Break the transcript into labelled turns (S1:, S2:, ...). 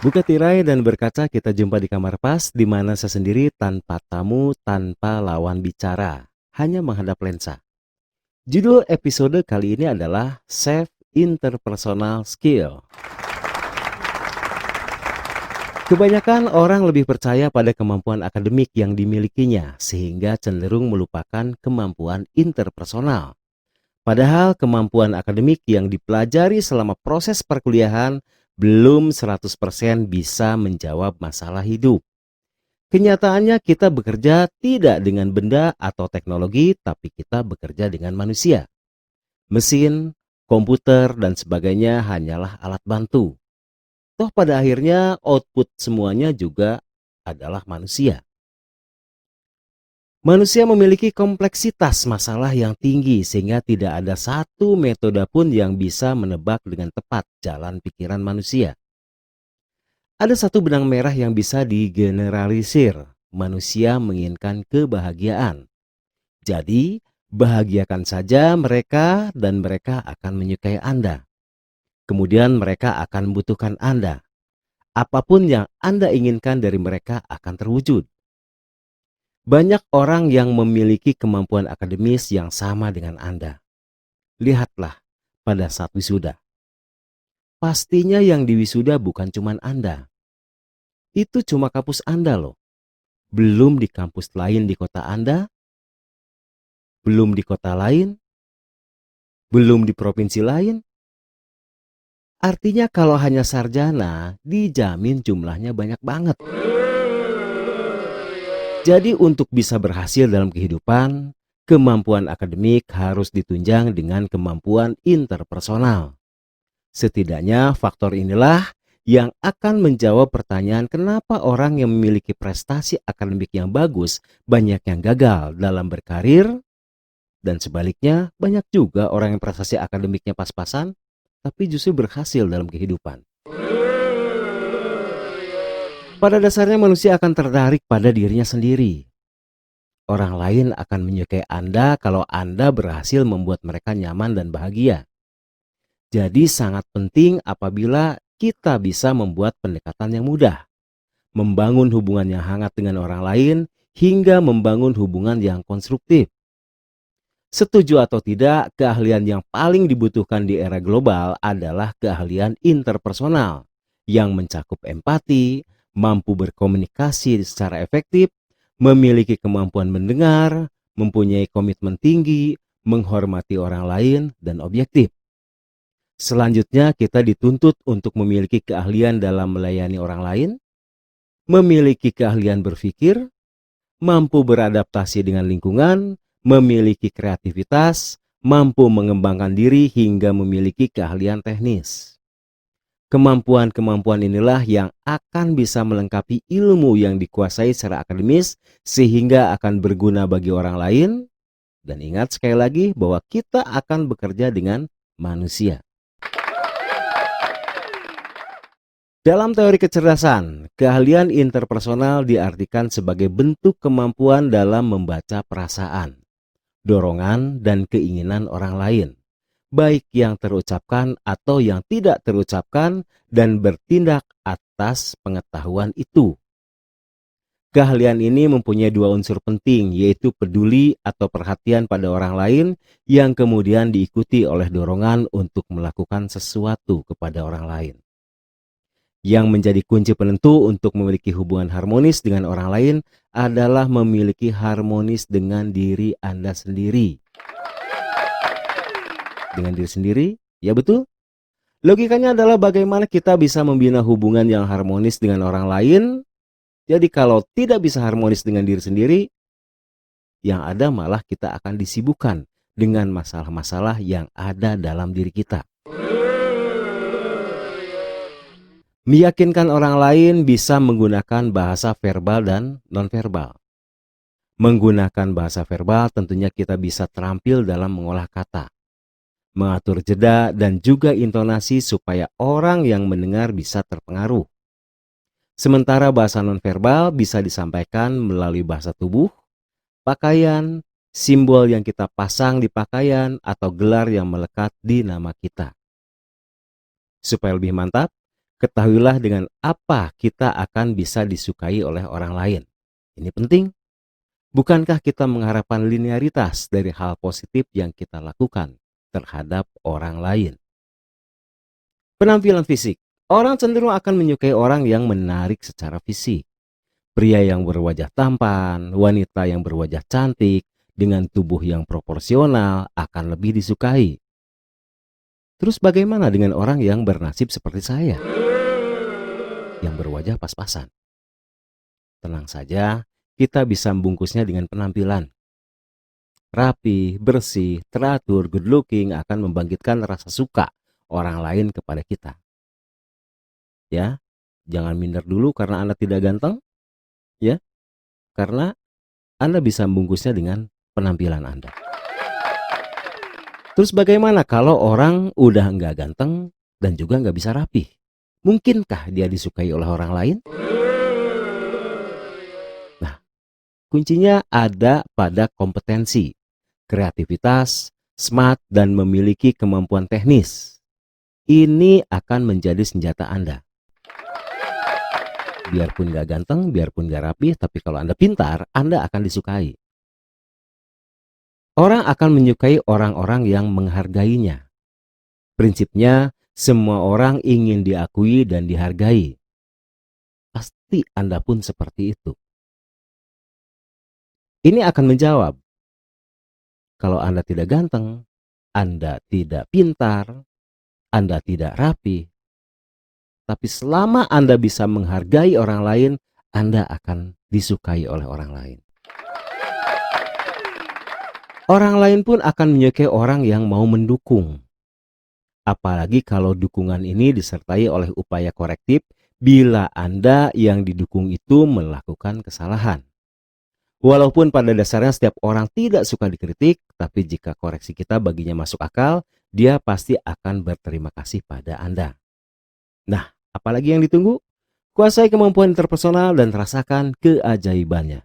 S1: Buka tirai dan berkaca, kita jumpa di kamar pas, di mana sesendiri tanpa tamu, tanpa lawan bicara, hanya menghadap lensa. Judul episode kali ini adalah Save Interpersonal Skill. Kebanyakan orang lebih percaya pada kemampuan akademik yang dimilikinya, sehingga cenderung melupakan kemampuan interpersonal. Padahal kemampuan akademik yang dipelajari selama proses perkuliahan belum 100% bisa menjawab masalah hidup. Kenyataannya kita bekerja tidak dengan benda atau teknologi, tapi kita bekerja dengan manusia. Mesin, komputer, dan sebagainya hanyalah alat bantu. Toh pada akhirnya output semuanya juga adalah manusia. Manusia memiliki kompleksitas masalah yang tinggi sehingga tidak ada satu metode pun yang bisa menebak dengan tepat jalan pikiran manusia. Ada satu benang merah yang bisa digeneralisir. Manusia menginginkan kebahagiaan. Jadi, bahagiakan saja mereka dan mereka akan menyukai Anda. Kemudian mereka akan membutuhkan Anda. Apapun yang Anda inginkan dari mereka akan terwujud. Banyak orang yang memiliki kemampuan akademis yang sama dengan Anda. Lihatlah pada saat wisuda. Pastinya yang diwisuda bukan cuma Anda. Itu cuma kampus Anda loh. Belum di kampus lain di kota Anda, belum di kota lain, belum di provinsi lain. Artinya kalau hanya sarjana, dijamin jumlahnya banyak banget. Jadi untuk bisa berhasil dalam kehidupan, kemampuan akademik harus ditunjang dengan kemampuan interpersonal. Setidaknya faktor inilah yang akan menjawab pertanyaan kenapa orang yang memiliki prestasi akademik yang bagus banyak yang gagal dalam berkarir, dan sebaliknya banyak juga orang yang prestasi akademiknya pas-pasan tapi justru berhasil dalam kehidupan. Pada dasarnya manusia akan tertarik pada dirinya sendiri. Orang lain akan menyukai Anda kalau Anda berhasil membuat mereka nyaman dan bahagia. Jadi sangat penting apabila kita bisa membuat pendekatan yang mudah, membangun hubungan yang hangat dengan orang lain, hingga membangun hubungan yang konstruktif. Setuju atau tidak, keahlian yang paling dibutuhkan di era global adalah keahlian interpersonal yang mencakup empati, mampu berkomunikasi secara efektif, memiliki kemampuan mendengar, mempunyai komitmen tinggi, menghormati orang lain, dan objektif. Selanjutnya, kita dituntut untuk memiliki keahlian dalam melayani orang lain, memiliki keahlian berpikir, mampu beradaptasi dengan lingkungan, memiliki kreativitas, mampu mengembangkan diri hingga memiliki keahlian teknis. Kemampuan-kemampuan inilah yang akan bisa melengkapi ilmu yang dikuasai secara akademis sehingga akan berguna bagi orang lain. Dan ingat sekali lagi bahwa kita akan bekerja dengan manusia. Dalam teori kecerdasan, keahlian interpersonal diartikan sebagai bentuk kemampuan dalam membaca perasaan, dorongan, dan keinginan orang lain, baik yang terucapkan atau yang tidak terucapkan, dan bertindak atas pengetahuan itu. Keahlian ini mempunyai dua unsur penting, yaitu peduli atau perhatian pada orang lain yang kemudian diikuti oleh dorongan untuk melakukan sesuatu kepada orang lain. Yang menjadi kunci penentu untuk memiliki hubungan harmonis dengan orang lain adalah memiliki harmonis dengan diri Anda sendiri. Dengan diri sendiri, ya betul? Logikanya adalah bagaimana kita bisa membina hubungan yang harmonis dengan orang lain. Jadi kalau tidak bisa harmonis dengan diri sendiri, yang ada malah kita akan disibukkan dengan masalah-masalah yang ada dalam diri kita. Meyakinkan orang lain bisa menggunakan bahasa verbal dan nonverbal. Menggunakan bahasa verbal tentunya kita bisa terampil dalam mengolah kata, mengatur jeda dan juga intonasi supaya orang yang mendengar bisa terpengaruh. Sementara bahasa nonverbal bisa disampaikan melalui bahasa tubuh, pakaian, simbol yang kita pasang di pakaian, atau gelar yang melekat di nama kita. Supaya lebih mantap, Ketahuilah dengan apa kita akan bisa disukai oleh orang lain. Ini penting. Bukankah kita mengharapkan linearitas dari hal positif yang kita lakukan terhadap orang lain? Penampilan fisik. Orang cenderung akan menyukai orang yang menarik secara fisik. Pria yang berwajah tampan, wanita yang berwajah cantik, dengan tubuh yang proporsional akan lebih disukai. Terus bagaimana dengan orang yang bernasib seperti saya? Yang berwajah pas-pasan. Tenang saja, kita bisa membungkusnya dengan penampilan. Rapi, bersih, teratur, good looking akan membangkitkan rasa suka orang lain kepada kita. Ya, jangan minder dulu karena Anda tidak ganteng, ya, karena Anda bisa membungkusnya dengan penampilan Anda. Terus bagaimana kalau orang udah nggak ganteng dan juga nggak bisa rapi? Mungkinkah dia disukai oleh orang lain? Nah, kuncinya ada pada kompetensi, kreativitas, smart, dan memiliki kemampuan teknis. Ini akan menjadi senjata Anda. Biarpun gak ganteng, biarpun gak rapi, tapi kalau Anda pintar, Anda akan disukai. Orang akan menyukai orang-orang yang menghargainya. Prinsipnya, semua orang ingin diakui dan dihargai. Pasti Anda pun seperti itu. Ini akan menjawab, kalau Anda tidak ganteng, Anda tidak pintar, Anda tidak rapi, tapi selama Anda bisa menghargai orang lain, Anda akan disukai oleh orang lain. Orang lain pun akan menyukai orang yang mau mendukung. Apalagi kalau dukungan ini disertai oleh upaya korektif bila Anda yang didukung itu melakukan kesalahan. Walaupun pada dasarnya setiap orang tidak suka dikritik, tapi jika koreksi kita baginya masuk akal, dia pasti akan berterima kasih pada Anda. Nah, apalagi yang ditunggu? Kuasai kemampuan interpersonal dan rasakan keajaibannya.